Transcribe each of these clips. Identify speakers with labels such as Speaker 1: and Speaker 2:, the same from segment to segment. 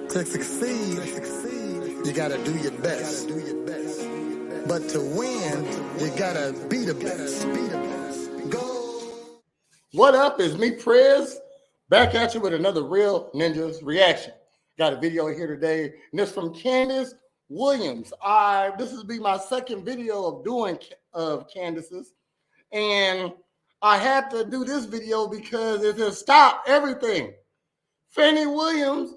Speaker 1: To succeed, you gotta do your best. But to win, you gotta be the best. Go.
Speaker 2: What up? It's me, Prez, back at you with another Real Ninjas reaction. Got a video here today, and it's from Candace Williams. This will be my second video of doing Candace's, and I had to do this video because it says stop everything. Fanny Willis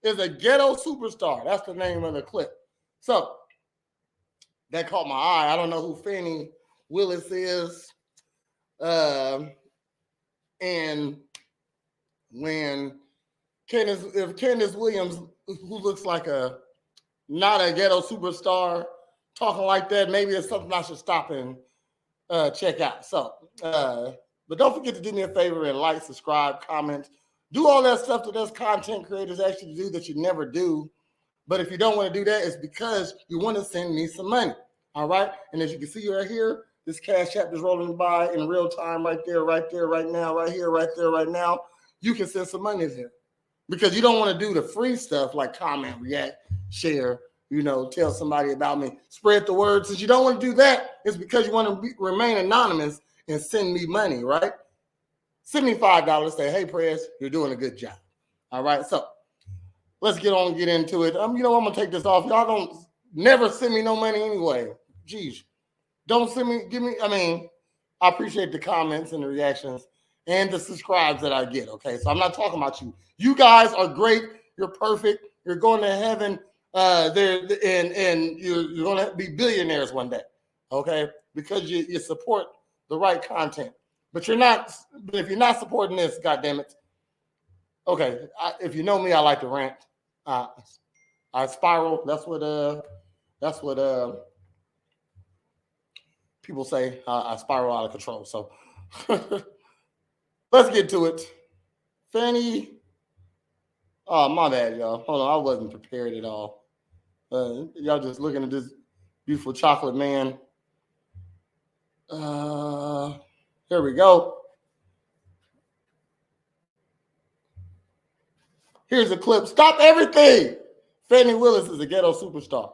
Speaker 2: is a ghetto superstar. That's the name of the clip. So that caught my eye. I don't know who Fanny Willis is. And when Candace Williams, who looks like not a ghetto superstar, talking like that, maybe it's something I should stop and check out. So, but don't forget to do me a favor and like, subscribe, comment, do all that stuff that us content creators actually do that you never do. But if you don't want to do that, it's because you want to send me some money. All right. And as you can see right here, this Cash App is rolling by in real time right there, right now, right here, right there, right now. You can send some money there because you don't want to do the free stuff like comment, react, share, tell somebody about me, spread the word. Since you don't want to do that, it's because you want to remain anonymous and send me money, right? Send me $5. Say, hey, Prez, you're doing a good job. All right. So let's get into it. I'm going to take this off. Y'all don't never send me no money anyway. Jeez. Don't send me, I appreciate the comments and the reactions and the subscribes that I get, okay? So I'm not talking about you. You guys are great. You're perfect. You're going to heaven and you're going to be billionaires one day, okay? Because you support the right content. But if you're not supporting this, goddammit, okay, if you know me, I like to rant. I spiral. That's what people say. I spiral out of control. So let's get to it. Fanny. Oh, my bad, y'all. Hold on. I wasn't prepared at all. Y'all just looking at this beautiful chocolate man. Here we go. Here's a clip. Stop everything. Fanny Willis is a ghetto superstar.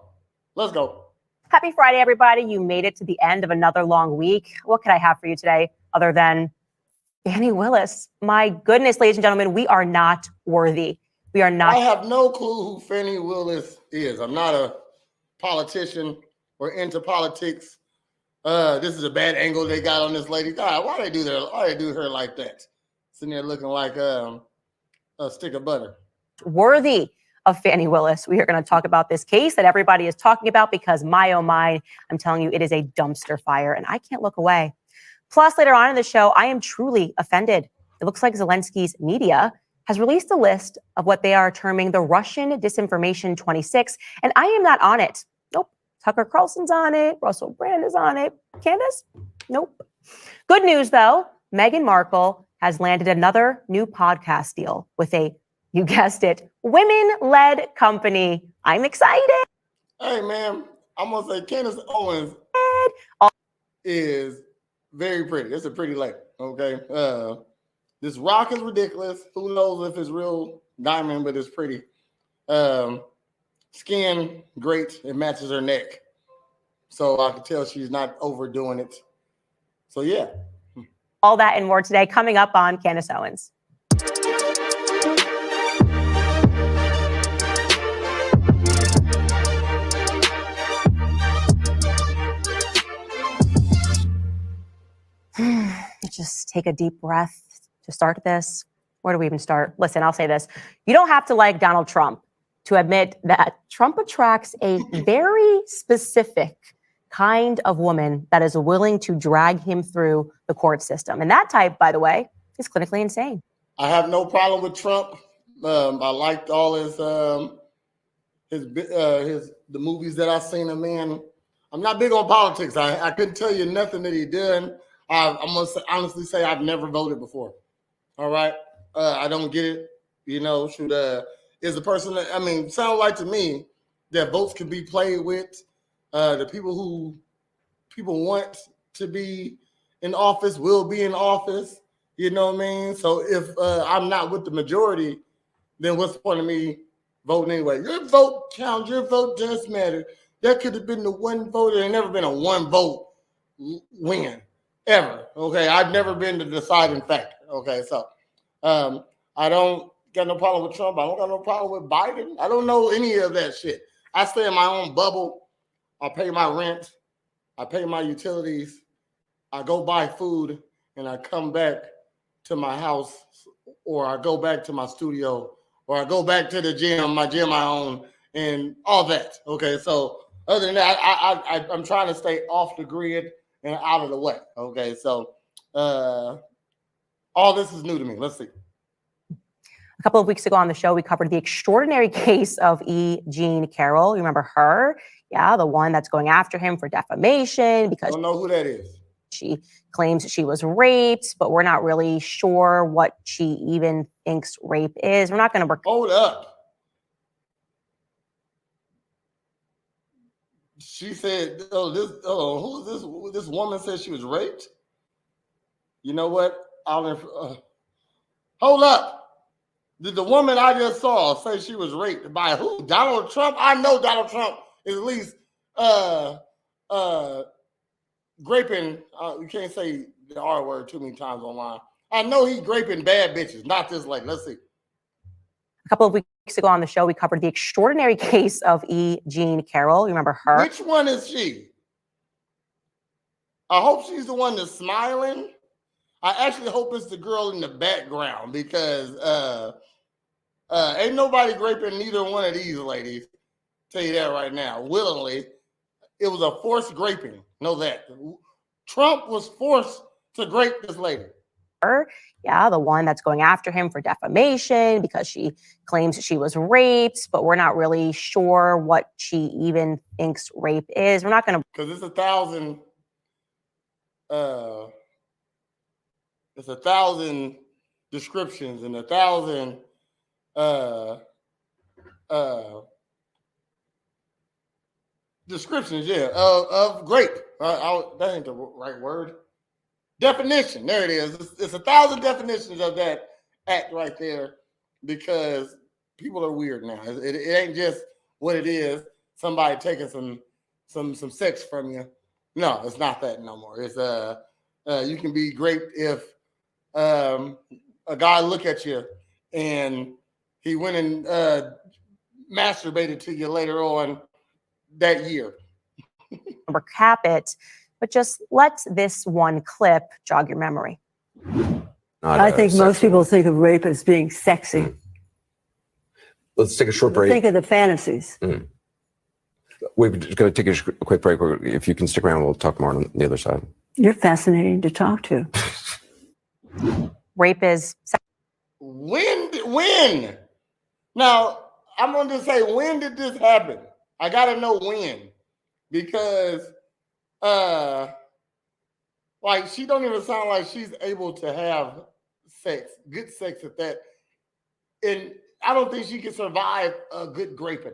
Speaker 2: Let's go.
Speaker 3: Happy Friday, everybody. You made it to the end of another long week. What could I have for you today other than Fanny Willis? My goodness, ladies and gentlemen, we are not worthy. We are not.
Speaker 2: I have no clue who Fanny Willis is. I'm not a politician or into politics. This is a bad angle they got on this lady. God, why they do that? Why they do her like that? Sitting there looking like a stick of butter.
Speaker 3: Worthy of Fanny Willis. We are going to talk about this case that everybody is talking about because my, oh my, I'm telling you, it is a dumpster fire and I can't look away. Plus, later on in the show, I am truly offended. It looks like Zelensky's media has released a list of what they are terming the Russian Disinformation 26, and I am not on it. Nope. Tucker Carlson's on it. Russell Brand is on it. Candace? Nope. Good news, though. Meghan Markle has landed another new podcast deal with you guessed it, women-led company. I'm excited.
Speaker 2: Hey, man, I'm going to say Candace Owens is very pretty. It's a pretty lady, okay? This rock is ridiculous. Who knows if it's real diamond, but it's pretty. Skin, great. It matches her neck. So I can tell she's not overdoing it. So, yeah.
Speaker 3: All that and more today coming up on Candace Owens. Just take a deep breath to start this. Where do we even start? Listen, I'll say this. You don't have to like Donald Trump to admit that Trump attracts a very specific kind of woman that is willing to drag him through the court system. And that type, by the way, is clinically insane.
Speaker 2: I have no problem with Trump. I liked all the movies that I've seen him in. I'm not big on politics. I couldn't tell you nothing that he did. I must honestly say I've never voted before. All right. I don't get it. Is the person that, sound like to me that votes can be played with. The people who people want to be in office will be in office. You know what I mean? So if I'm not with the majority, then what's the point of me voting anyway? Your vote counts. Your vote does matter. That could have been the one vote. There's never been a one vote win ever. Okay, I've never been the deciding factor. Okay, so I don't got no problem with Trump. I don't got no problem with Biden. I don't know any of that shit. I stay in my own bubble. I pay my rent. I pay my utilities. I go buy food, and I come back to my house, or I go back to my studio, or I go back to the gym, my gym I own, and all that. Okay, so other than that, I'm trying to stay off the grid and out of the way. Okay, so all this is new to me. Let's see.
Speaker 3: A couple of weeks ago on the show, we covered the extraordinary case of E. Jean Carroll. You remember her? Yeah, the one that's going after him for defamation because
Speaker 2: I don't know who that is.
Speaker 3: She claims she was raped, but we're not really sure what she even thinks rape is. We're not going to
Speaker 2: hold up. She said, who is this? This woman said she was raped. You know what? Hold up. Did the woman I just saw say she was raped by who? Donald Trump? I know Donald Trump is at least graping. You can't say the R word too many times online. I know he's graping bad bitches, not this lady. Let's see.
Speaker 3: A couple of weeks ago on the show, we covered the extraordinary case of E. Jean Carroll. You remember her?
Speaker 2: Which one is she? I hope she's the one that's smiling. I actually hope it's the girl in the background because ain't nobody graping neither one of these ladies. Tell you that right now. Willingly. It was a forced graping. Know that. Trump was forced to grape this lady.
Speaker 3: Yeah, the one that's going after him for defamation because she claims she was raped, but we're not really sure what she even thinks rape is. We're not going to...
Speaker 2: Because it's 1,000 descriptions and 1,000 descriptions, yeah, of grape. That ain't the right word. Definition. There it is. It's 1,000 definitions of that act right there because people are weird now. It ain't just what it is. Somebody taking some sex from you. No, it's not that no more. It's you can be great if a guy look at you and he went and masturbated to you later on that year.
Speaker 3: Recap it, but just let this one clip jog your memory.
Speaker 4: I think most people think of rape as being sexy.
Speaker 5: Let's take a short break.
Speaker 4: Think of the fantasies.
Speaker 5: We're going to take a quick break. If you can stick around, we'll talk more on the other side.
Speaker 4: You're fascinating to talk to.
Speaker 3: Rape is...
Speaker 2: When? Now, I'm going to say, when did this happen? I got to know when. Because, like, she don't even sound like she's able to have sex, good sex at that. And I don't think she can survive a good graping.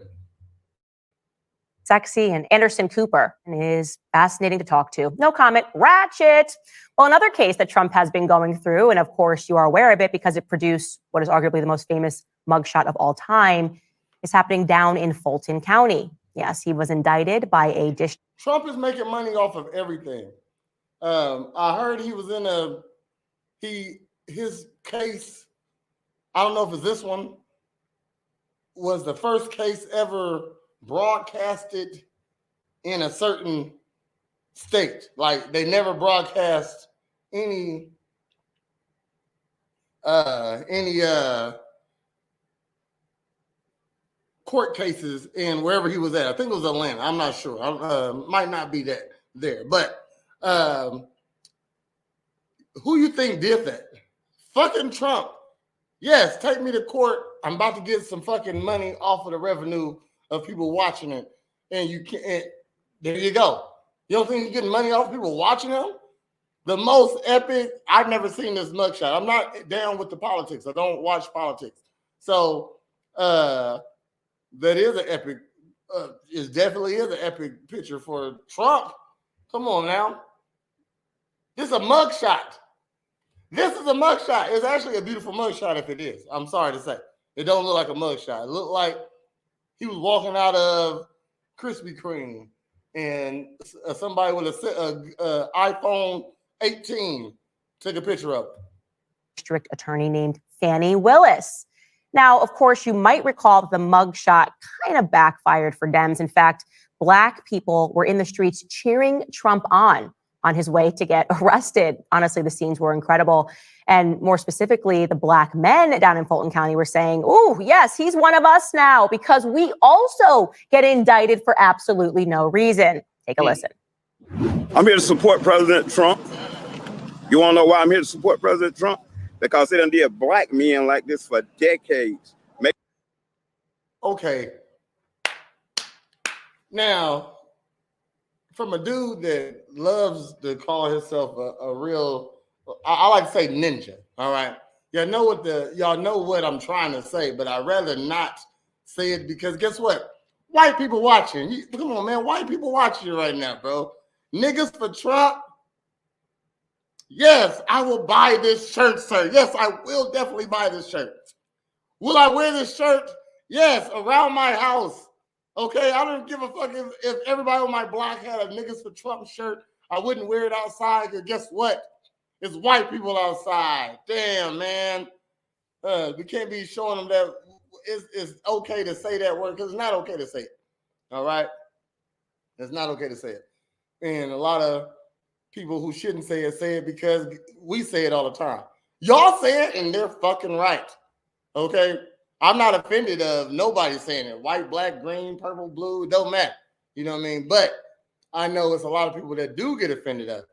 Speaker 3: Sexy, and Anderson Cooper is fascinating to talk to. No comment. Ratchet. Well, another case that Trump has been going through, and of course you are aware of it because it produced what is arguably the most famous mugshot of all time, is happening down in Fulton County. Yes, he was indicted by a dish.
Speaker 2: Trump is making money off of everything. I heard he was in his case, I don't know if it's this one, was the first case ever broadcasted in a certain state. Like they never broadcast any court cases in wherever he was at. I think it was Atlanta. I'm not sure. Might not be that there. But who you think did that? Fucking Trump. Yes, take me to court. I'm about to get some fucking money off of the revenue of people watching it. And you can't, there you go. You don't think you're getting money off people watching him? The most epic, I've never seen this mugshot. I'm not down with the politics. I don't watch politics. So that is an epic, it definitely is an epic picture for Trump. Come on now. This is a mugshot. This is a mugshot. It's actually a beautiful mugshot if it is. I'm sorry to say. It don't look like a mugshot. It looked like he was walking out of Krispy Kreme and somebody with a iPhone 18 took a picture of him.
Speaker 3: District attorney named Fanny Willis. Now, of course, you might recall that the mugshot kind of backfired for Dems. In fact, Black people were in the streets cheering Trump on his way to get arrested. Honestly, the scenes were incredible. And more specifically, the Black men down in Fulton County were saying, oh, yes, he's one of us now because we also get indicted for absolutely no reason. Take a listen.
Speaker 6: I'm here to support President Trump. You want to know why I'm here to support President Trump? Because they done did Black men like this for decades.
Speaker 2: Okay. Now, from a dude that loves to call himself a real, I like to say ninja, all right? Y'all know what I'm trying to say, but I'd rather not say it because guess what? White people watching. Come on, man. White people watching you right now, bro. Niggas for Trump. Yes, I will buy this shirt, sir. Yes, I will definitely buy this shirt. Will I wear this shirt? Yes, around my house. Okay, I don't give a fuck if everybody on my block had a Niggas for Trump shirt. I wouldn't wear it outside because guess what? It's white people outside. Damn, man. We can't be showing them that it's okay to say that word because it's not okay to say it. All right? It's not okay to say it. And a lot of people who shouldn't say it because we say it all the time. Y'all say it and they're fucking right. Okay? I'm not offended of nobody saying it. White, black, green, purple, blue, it don't matter. You know what I mean? But I know it's a lot of people that do get offended of it.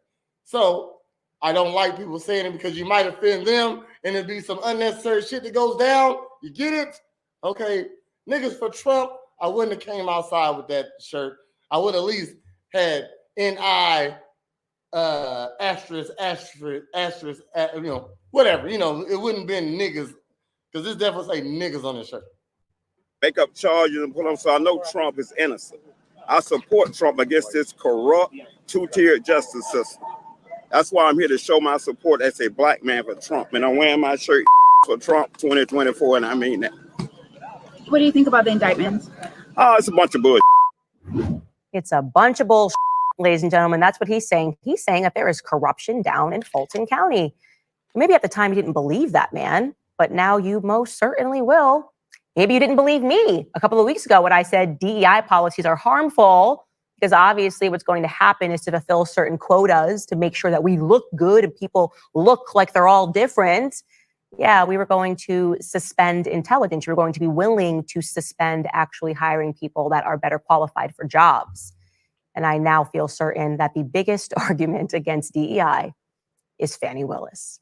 Speaker 2: So I don't like people saying it because you might offend them and there'd be some unnecessary shit that goes down. You get it? Okay. Niggas for Trump, I wouldn't have came outside with that shirt. I would at least had NI asterisk, whatever. It wouldn't have been niggas. Because this definitely say niggas on this shirt.
Speaker 6: Make up charges and put them so I know Trump is innocent. I support Trump against this corrupt, two-tiered justice system. That's why I'm here to show my support as a Black man for Trump. And I'm wearing my shirt for Trump 2024, and I mean that.
Speaker 7: What do you think about the indictments?
Speaker 6: Oh, it's a bunch of bullshit.
Speaker 3: It's a bunch of bullshit, ladies and gentlemen. That's what he's saying. He's saying that there is corruption down in Fulton County. Maybe at the time you didn't believe that, man. But now you most certainly will. Maybe you didn't believe me a couple of weeks ago when I said DEI policies are harmful because obviously what's going to happen is to fulfill certain quotas to make sure that we look good and people look like they're all different. Yeah, we were going to suspend intelligence. We were going to be willing to suspend actually hiring people that are better qualified for jobs. And I now feel certain that the biggest argument against DEI is Fanny Willis.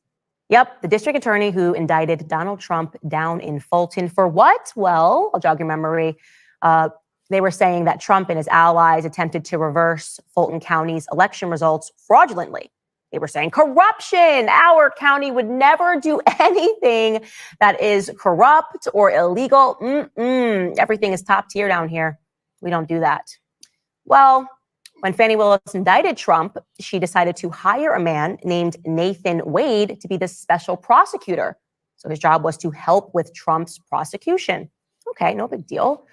Speaker 3: Yep, the district attorney who indicted Donald Trump down in Fulton for what? Well, I'll jog your memory. They were saying that Trump and his allies attempted to reverse Fulton County's election results fraudulently. They were saying corruption. Our county would never do anything that is corrupt or illegal. Everything is top tier down here. We don't do that. Well, when Fanny Willis indicted Trump, she decided to hire a man named Nathan Wade to be the special prosecutor. So his job was to help with Trump's prosecution. Okay, no big deal.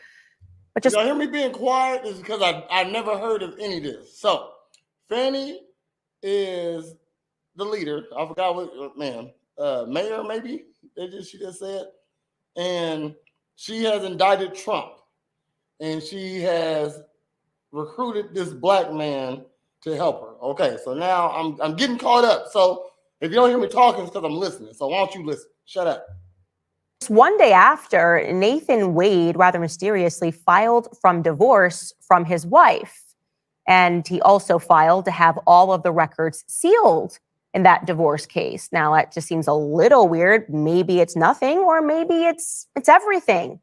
Speaker 3: But just
Speaker 2: y'all hear me being quiet is because I never heard of any of this. So Fanny is the leader. I forgot what mayor maybe she just said, and she has indicted Trump, and she has recruited this Black man to help her. Okay, so now I'm getting caught up. So if you don't hear me talking, it's because I'm listening. So why don't you listen? Shut up.
Speaker 3: One day after, Nathan Wade rather mysteriously filed from divorce from his wife. And he also filed to have all of the records sealed in that divorce case. Now, that just seems a little weird. Maybe it's nothing, or maybe it's everything.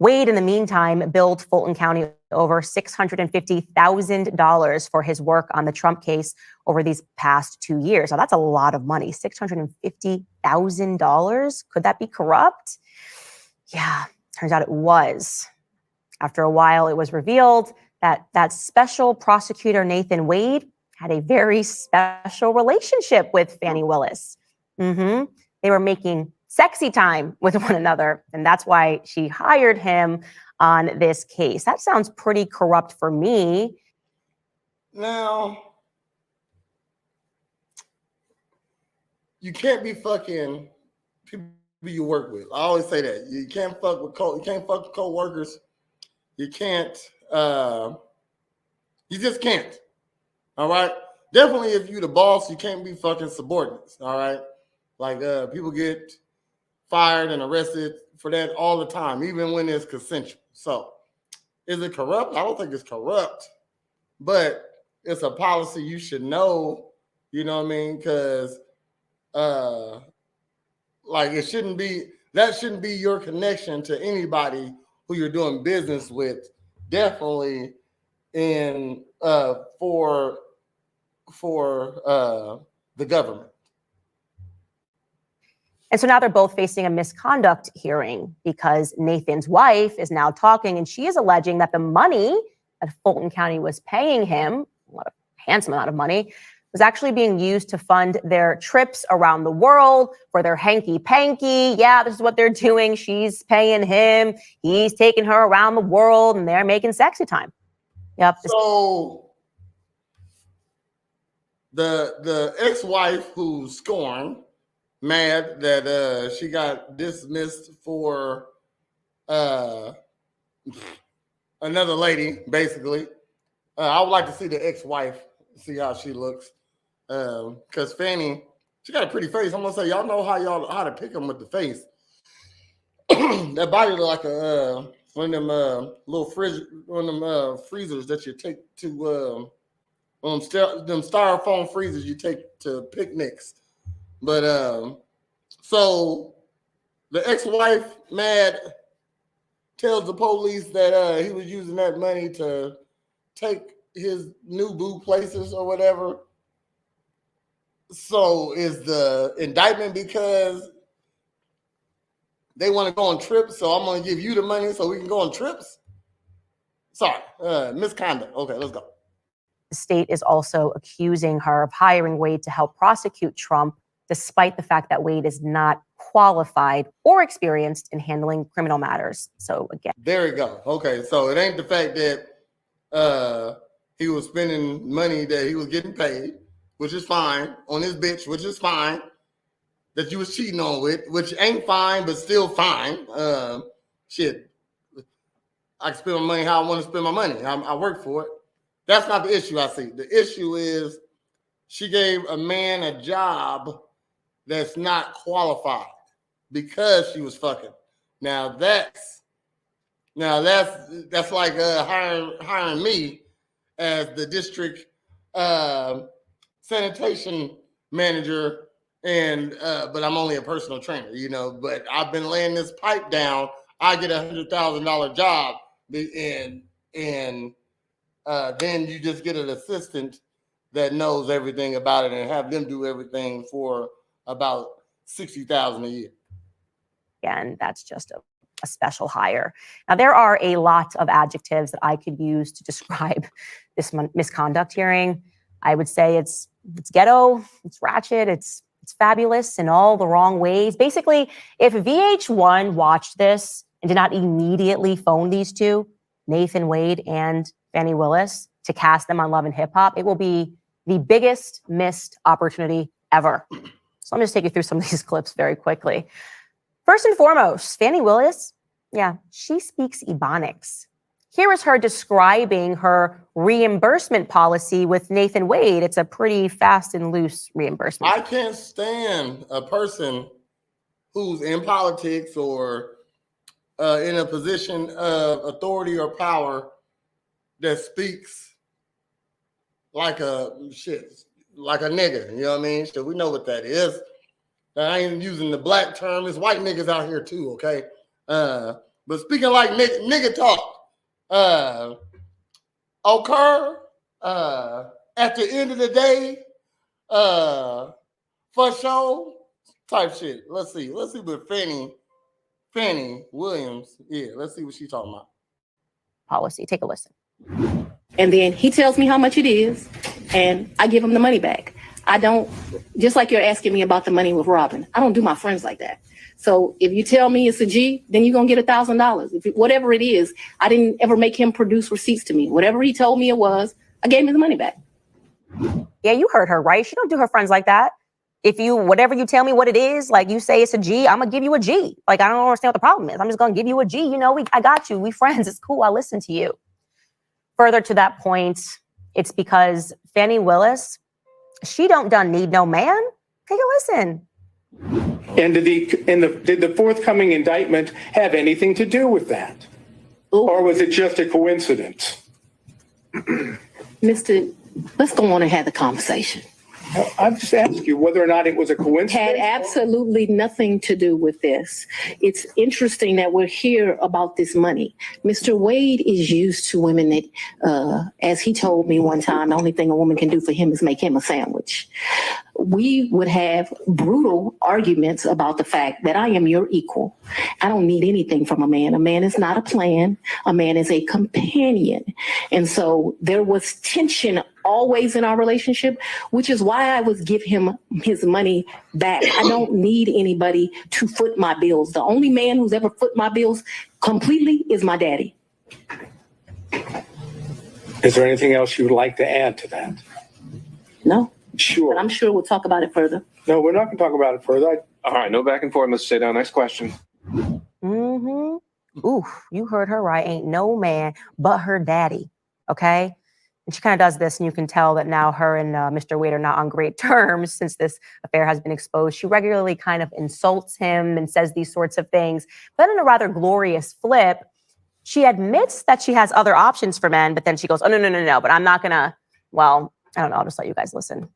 Speaker 3: Wade, in the meantime, billed Fulton County over $650,000 for his work on the Trump case over these past 2 years. Now, that's a lot of money, $650,000. Could that be corrupt? Yeah, turns out it was. After a while, it was revealed that special prosecutor, Nathan Wade, had a very special relationship with Fanny Willis. They were making sexy time with one another. And that's why she hired him on this case. That sounds pretty corrupt for me.
Speaker 2: Now, you can't be fucking people you work with. I always say that. You can't fuck with co-workers. You can't, you just can't. All right? Definitely if you the boss, you can't be fucking subordinates. All right? Like people get fired and arrested for that all the time, even when it's consensual. So is it corrupt? I don't think it's corrupt, but it's a policy you should know, you know what I mean? Because like that shouldn't be your connection to anybody who you're doing business with. Definitely in for the government.
Speaker 3: And so now they're both facing a misconduct hearing because Nathan's wife is now talking, and she is alleging that the money that Fulton County was paying him, a handsome amount of money, was actually being used to fund their trips around the world for their hanky-panky. Yeah, this is what they're doing. She's paying him. He's taking her around the world, and they're making sexy time. Yep.
Speaker 2: So the ex-wife who's scorned, mad that she got dismissed for another lady, basically. I would like to see the ex-wife, see how she looks. Because Fanny, she got a pretty face. I'm gonna say, y'all know how to pick them with the face. That body look like a one of them freezers that you take to them styrofoam freezers you take to picnics. But so the ex-wife, mad, tells the police that he was using that money to take his new boo places or whatever. So is the indictment because they want to go on trips, so I'm going to give you the money so we can go on trips? Sorry, misconduct. Okay, let's go.
Speaker 3: The state is also accusing her of hiring Wade to help prosecute Trump, despite the fact that Wade is not qualified or experienced in handling criminal matters. So again,
Speaker 2: there you go. Okay, so it ain't the fact that he was spending money that he was getting paid, which is fine, on his bitch, which is fine, that you was cheating on with, which ain't fine, but still fine. Shit, I can spend my money how I want to spend my money. I work for it. That's not the issue I see. The issue is she gave a man a job that's not qualified because she was fucking. Now that's like hiring me as the district sanitation manager, and but I'm only a personal trainer, you know. But I've been laying this pipe down. I get $100,000 job, and then you just get an assistant that knows everything about it and have them do everything for about $60,000 a year.
Speaker 3: And that's just a special hire. Now, there are a lot of adjectives that I could use to describe this misconduct hearing. I would say it's ghetto, it's ratchet, it's fabulous in all the wrong ways. Basically, if VH1 watched this and did not immediately phone these two, Nathan Wade and Fanny Willis, to cast them on Love and Hip Hop, it will be the biggest missed opportunity ever. So let me just take you through some of these clips very quickly. First and foremost, Fanny Willis, yeah, she speaks Ebonics. Here is her describing her reimbursement policy with Nathan Wade. It's a pretty fast and loose reimbursement.
Speaker 2: I can't stand a person who's in politics or in a position of authority or power that speaks like a nigga. You know what I mean? So we know what that is. I ain't using the black term. It's white niggas out here too, okay? But speaking like nigga talk, occur at the end of the day, for show type shit. Let's see what Fanny Williams, yeah, let's see what she's talking about.
Speaker 3: Policy, take a listen.
Speaker 8: And then he tells me how much it is, and I give him the money back. I don't, just like you're asking me about the money with Robin, I don't do my friends like that. So if you tell me it's a G, then you're going to get $1,000. Whatever it is, I didn't ever make him produce receipts to me. Whatever he told me it was, I gave him the money back.
Speaker 3: Yeah, you heard her, right? She don't do her friends like that. If you, whatever you tell me what it is, like you say it's a G, I'm going to give you a G. Like, I don't understand what the problem is. I'm just going to give you a G. You know, I got you. We friends. It's cool. I listen to you. Further to that point, it's because Fanny Willis, she don't need no man. Take a listen.
Speaker 9: And did the forthcoming indictment have anything to do with that?
Speaker 8: Ooh.
Speaker 9: Or was it just a coincidence?
Speaker 8: Let's go on and have the conversation.
Speaker 9: I'm just asking you whether or not it was a coincidence.
Speaker 8: Had absolutely nothing to do with this. It's interesting that we're here about this money. Mr. Wade is used to women that, as he told me one time, the only thing a woman can do for him is make him a sandwich. We would have brutal arguments about the fact that I am your equal. I don't need anything from a man. A man is not a plan. A man is a companion. And so there was tension always in our relationship, which is why I would give him his money back. I don't need anybody to foot my bills. The only man who's ever foot my bills completely is my daddy.
Speaker 9: Is there anything else you would like to add to that?
Speaker 8: No.
Speaker 9: Sure.
Speaker 8: But I'm sure we'll talk about it further.
Speaker 9: No, we're not going to talk about it further.
Speaker 5: All right, no back and forth. Let's stay down. Next question.
Speaker 3: Mm-hmm. Ooh, you heard her right. Ain't no man but her daddy. Okay. And she kind of does this, and you can tell that now her and Mr. Wade are not on great terms since this affair has been exposed. She regularly kind of insults him and says these sorts of things. But in a rather glorious flip, she admits that she has other options for men, but then she goes, oh, no, but I'm not going to, well, I don't know. I'll just let you guys listen.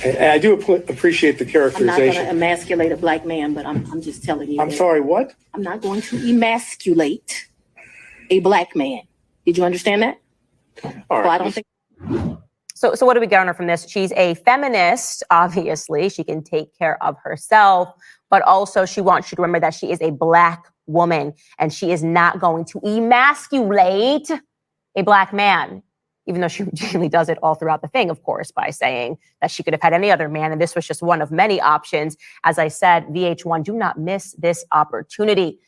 Speaker 9: I do appreciate the characterization.
Speaker 8: I'm not going to emasculate a black man, but I'm just telling you.
Speaker 9: I'm sorry, what?
Speaker 8: I'm not going to emasculate a black man. Did you understand that?
Speaker 9: All right.
Speaker 8: Well, I don't think.
Speaker 3: So what do we garner from this? She's a feminist, obviously. She can take care of herself, but also she wants you to remember that she is a black woman and she is not going to emasculate a black man, even though she routinely does it all throughout the thing, of course, by saying that she could have had any other man. And this was just one of many options. As I said, VH1, do not miss this opportunity.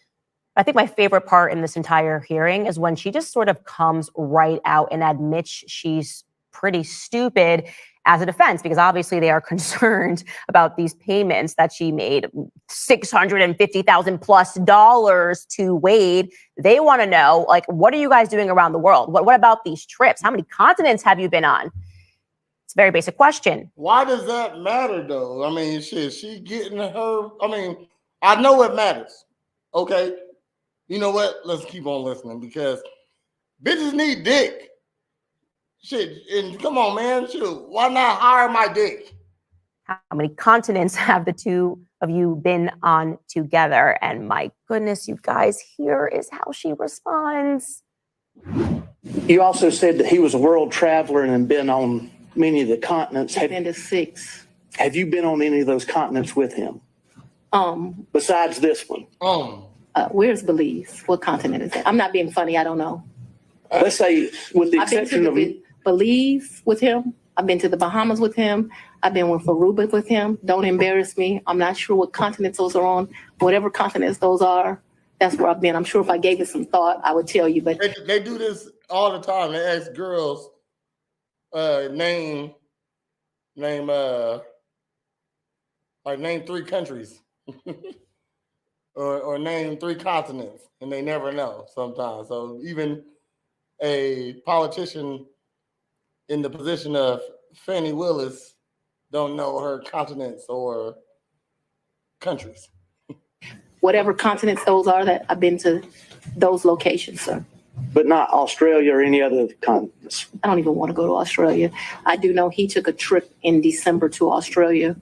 Speaker 3: I think my favorite part in this entire hearing is when she just sort of comes right out and admits she's pretty stupid as a defense, because obviously they are concerned about these payments that she made, $650,000 plus to Wade. They want to know, like, what are you guys doing around the world? What about these trips? How many continents have you been on? It's a very basic question.
Speaker 2: Why does that matter, though? I mean, shit, she getting her. I mean, I know it matters. Okay. You know what? Let's keep on listening because bitches need dick. Shit, and come on, man. Shoot, why not hire my dick?
Speaker 3: How many continents have the two of you been on together? And my goodness, you guys, here is how she responds.
Speaker 10: You also said that he was a world traveler and been on many of the continents.
Speaker 8: I've been to 6.
Speaker 10: Have you been on any of those continents with him? Besides this one?
Speaker 8: Where's Belize? What continent is that? I'm not being funny. I don't know.
Speaker 10: Let's say, with the exception of
Speaker 8: Belize with him. I've been to the Bahamas with him. I've been with Aruba with him. Don't embarrass me. I'm not sure what continents those are on. Whatever continents those are, that's where I've been. I'm sure if I gave it some thought, I would tell you. But
Speaker 2: they do this all the time. They ask girls, name 3 countries. Or name 3 continents, and they never know sometimes. So even a politician in the position of Fanny Willis don't know her continents or countries.
Speaker 8: Whatever continents those are, that I've been to those locations, sir.
Speaker 10: But not Australia or any other continents?
Speaker 8: I don't even want to go to Australia. I do know he took a trip in December to Australia.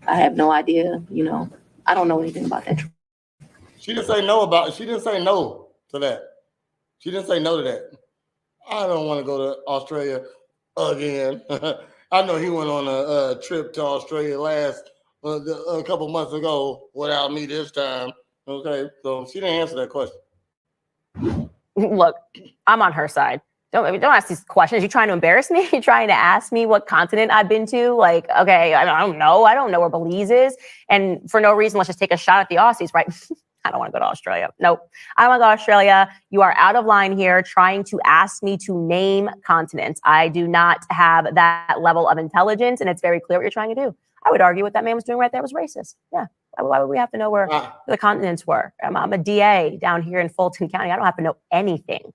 Speaker 8: I have no idea, I don't know anything about that trip.
Speaker 2: She didn't say no she didn't say no to that. She didn't say no to that. I don't want to go to Australia again. I know he went on a trip to Australia a couple months ago without me this time. Okay, so she didn't answer that question.
Speaker 3: Look, I'm on her side. Don't ask these questions. You're trying to embarrass me? You're trying to ask me what continent I've been to? Like, okay, I don't know. I don't know where Belize is. And for no reason, let's just take a shot at the Aussies, right? I don't want to go to Australia. Nope. I don't want to go to Australia. You are out of line here trying to ask me to name continents. I do not have that level of intelligence, and it's very clear what you're trying to do. I would argue what that man was doing right there was racist. Yeah. Why would we have to know where the continents were? I'm a DA down here in Fulton County. I don't have to know anything.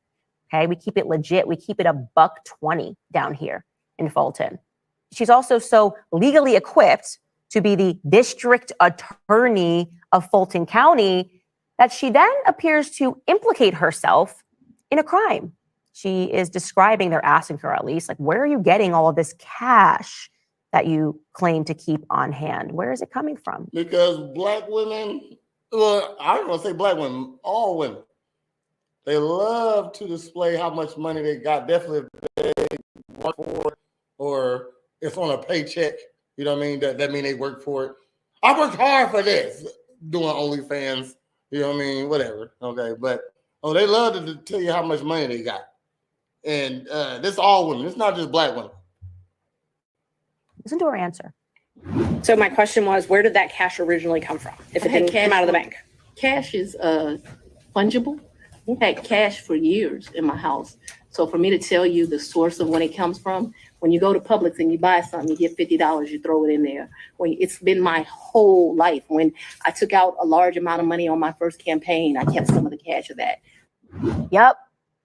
Speaker 3: Okay. We keep it legit. We keep it $1.20 down here in Fulton. She's also so legally equipped to be the district attorney of Fulton County that she then appears to implicate herself in a crime. She is describing, they're asking her at least, like, where are you getting all of this cash that you claim to keep on hand? Where is it coming from?
Speaker 2: Because black women, well, I don't want to say black women, all women, they love to display how much money they got. Definitely if they work for it or it's on a paycheck. You know what I mean? That mean they work for it. I worked hard for this, doing OnlyFans. You know what I mean? Whatever. Okay. But, they love to tell you how much money they got. And this all women. It's not just black women.
Speaker 3: Listen to her answer.
Speaker 11: So my question was, where did that cash originally come from? If it didn't come out of the bank?
Speaker 8: Cash is fungible. We've had cash for years in my house. So for me to tell you the source of when it comes from, when you go to Publix and you buy something, you get $50, you throw it in there. It's been my whole life. When I took out a large amount of money on my first campaign, I kept some of the cash of that.
Speaker 3: Yep.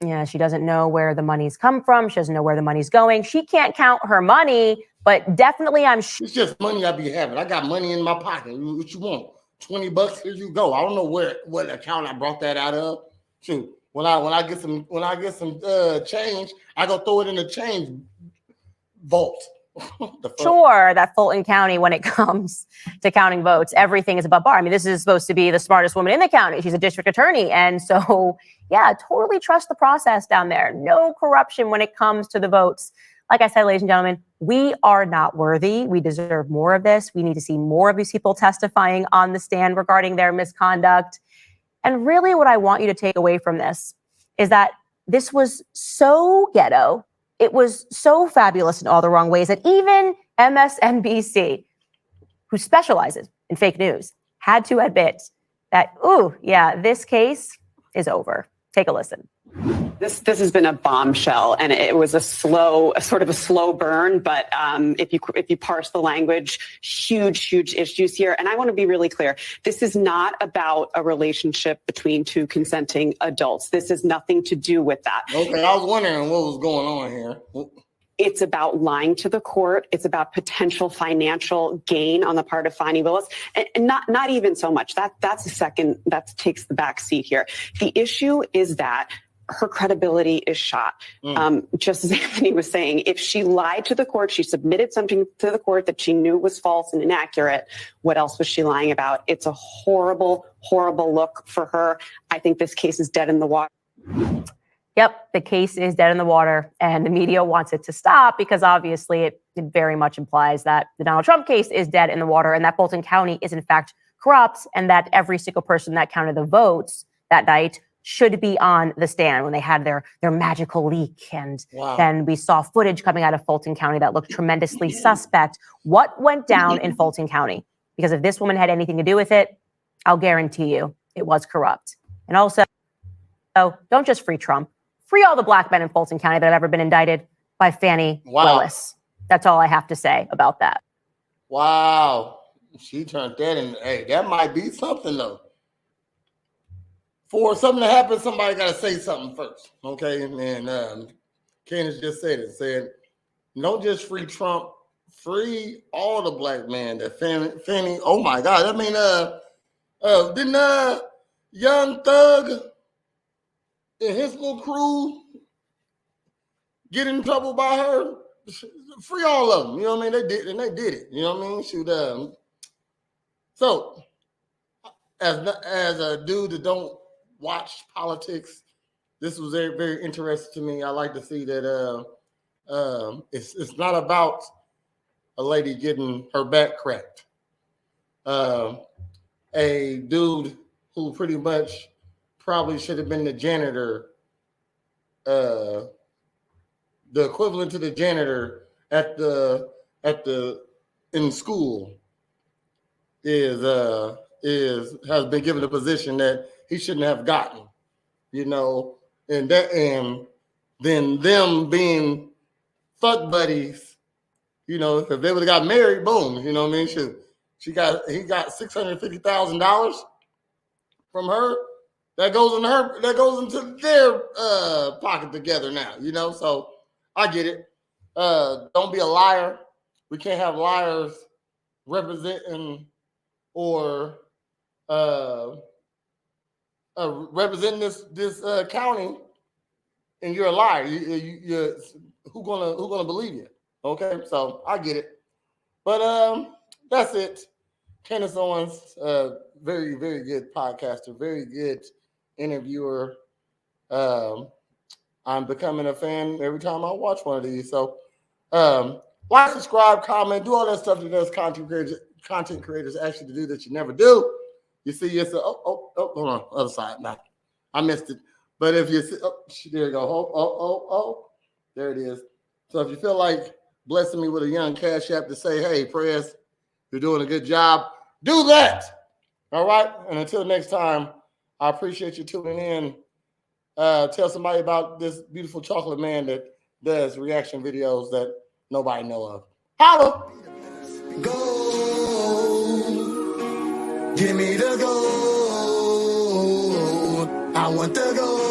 Speaker 3: Yeah, she doesn't know where the money's come from. She doesn't know where the money's going. She can't count her money, but definitely
Speaker 2: It's just money I be having. I got money in my pocket. What you want? $20, here you go. I don't know what account I brought that out of. Shoot, when I get some change, I go throw it in the change vault.
Speaker 3: Sure that Fulton County, when it comes to counting votes, everything is above bar. I mean, this is supposed to be the smartest woman in the county. She's a district attorney. And so, yeah, totally trust the process down there. No corruption when it comes to the votes. Like I said, ladies and gentlemen, we are not worthy. We deserve more of this. We need to see more of these people testifying on the stand regarding their misconduct. And really what I want you to take away from this is that this was so ghetto. It was so fabulous in all the wrong ways that even MSNBC, who specializes in fake news, had to admit that, this case is over. Take a listen.
Speaker 12: This has been a bombshell, and it was a sort of a slow burn. But if you parse the language, huge issues here. And I want to be really clear: this is not about a relationship between two consenting adults. This has nothing to do with that.
Speaker 2: Okay, I was wondering what was going on here.
Speaker 12: It's about lying to the court. It's about potential financial gain on the part of Fani Willis, and not even so much. That's a second. That takes the back seat here. The issue is that her credibility is shot. Just as Anthony was saying, if she lied to the court, she submitted something to the court that she knew was false and inaccurate, what else was she lying about? It's a horrible, horrible look for her. I think this case is dead in the water.
Speaker 3: Yep, the case is dead in the water, and the media wants it to stop because obviously it very much implies that the Donald Trump case is dead in the water and that Fulton County is in fact corrupt and that every single person that counted the votes that night should be on the stand when they had their magical leak. And then we saw footage coming out of Fulton County that looked tremendously suspect. What went down in Fulton County? Because if this woman had anything to do with it, I'll guarantee you it was corrupt. And also, don't just free Trump. Free all the black men in Fulton County that have ever been indicted by Fanny Willis. That's all I have to say about that.
Speaker 2: Wow. She turned that in. Hey, that might be something, though. For something to happen, somebody got to say something first, okay? And Candace just said it. Said, don't just free Trump, free all the black men. That Fanny, oh my God. I mean, didn't Young Thug and his little crew get in trouble by her? Free all of them, you know what I mean? They did it, you know what I mean? Shoot, so as a dude that don't watch politics, this was very, very interesting to me. I like to see that it's not about a lady getting her back cracked. A dude who pretty much probably should have been the janitor the equivalent to the janitor in school has been given a position that he shouldn't have gotten, and then them being fuck buddies, if they would have got married, boom, you know what I mean? He got $650,000 from her. That goes into their pocket together now, So I get it. Don't be a liar. We can't have liars representing or representing this county, and you're a liar. Who gonna believe you? Okay, so I get it. But that's it. Candace Owens, very, very good podcaster, very good interviewer. I'm becoming a fan every time I watch one of these. So like, subscribe, comment, do all that stuff that does content creators ask you to do that you never do. You see, hold on, other side. Nah, I missed it. But if you see, there you go. There it is. So if you feel like blessing me with a young Cash App to say, hey, Prez, you're doing a good job, do that. All right. And until next time, I appreciate you tuning in. Tell somebody about this beautiful chocolate man that does reaction videos that nobody know of. Holla!
Speaker 1: Go. Give me the gold. I want the gold.